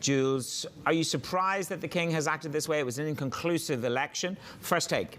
Jules, are you surprised that the king has acted this way? It was an inconclusive election. First take.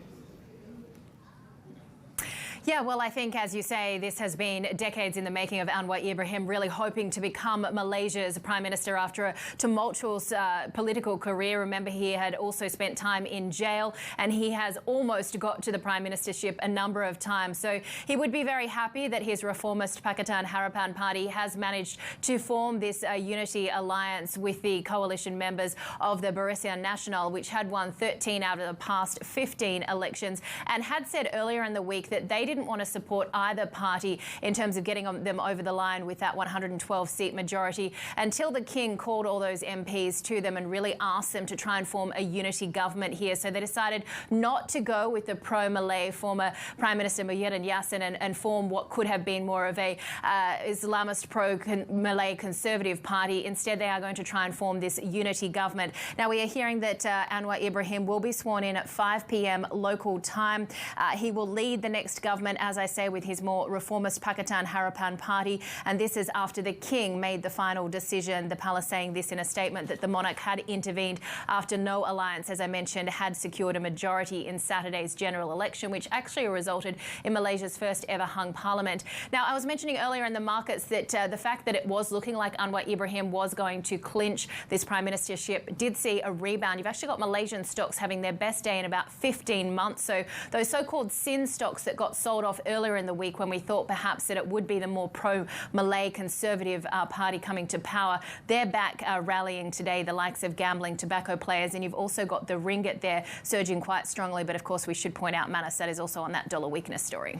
Yeah, well, I think, as you say, this has been decades in the making of Anwar Ibrahim, really hoping to become Malaysia's Prime Minister after a tumultuous political career. Remember, he had also spent time in jail and he has almost got to the Prime Ministership a number of times. So he would be very happy that his reformist Pakatan Harapan party has managed to form this unity alliance with the coalition members of the Barisan Nasional, which had won 13 out of the past 15 elections and had said earlier in the week that they didn't want to support either party in terms of getting them over the line with that 112-seat majority until the king called all those MPs to them and really asked them to try and form a unity government here. So they decided not to go with the pro-Malay former Prime Minister Juliette Saly and form what could have been more of a Islamist pro-Malay conservative party. Instead, they are going to try and form this unity government. Now, we are hearing that Anwar Ibrahim will be sworn in at 5 p.m. local time. He will lead the next government, as I say, with his more reformist Pakatan Harapan party. And this is after the king made the final decision. The palace saying this in a statement that the monarch had intervened after no alliance, as I mentioned, had secured a majority in Saturday's general election, which actually resulted in Malaysia's first ever hung parliament. Now, I was mentioning earlier in the markets that the fact that it was looking like Anwar Ibrahim was going to clinch this prime ministership did see a rebound. You've actually got Malaysian stocks having their best day in about 15 months. So those so-called sin stocks that got sold off earlier in the week when we thought perhaps that it would be the more pro-Malay conservative party coming to power, they're back rallying today, the likes of gambling, tobacco players, and you've also got the ringgit there surging quite strongly. But of course, we should point out Manus, that is also on that dollar weakness story.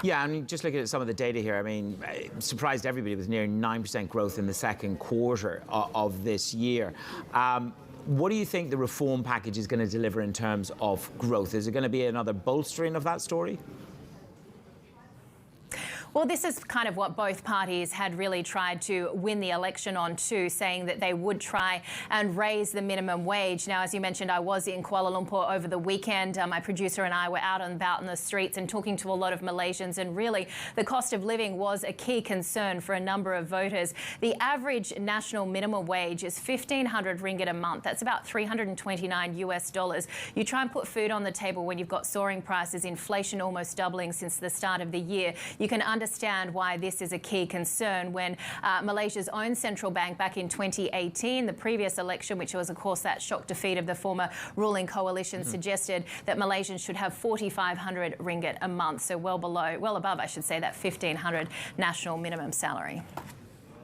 Yeah, I mean, just looking at some of the data here, I mean, it surprised everybody with near 9% growth in the second quarter of this year. What do you think the reform package is going to deliver in terms of growth? Is it going to be another bolstering of that story? Well, this is kind of what both parties had really tried to win the election on too, saying that they would try and raise the minimum wage. Now, as you mentioned, I was in Kuala Lumpur over the weekend. My producer and I were out and about in the streets and talking to a lot of Malaysians, and really the cost of living was a key concern for a number of voters. The average national minimum wage is 1,500 ringgit a month. That's about $329 US. You try and put food on the table when you've got soaring prices, inflation almost doubling since the start of the year. You can understand why this is a key concern when Malaysia's own central bank back in 2018, the previous election, which was, of course, that shock defeat of the former ruling coalition, suggested that Malaysians should have 4,500 ringgit a month, so well above, I should say, that 1,500 national minimum salary.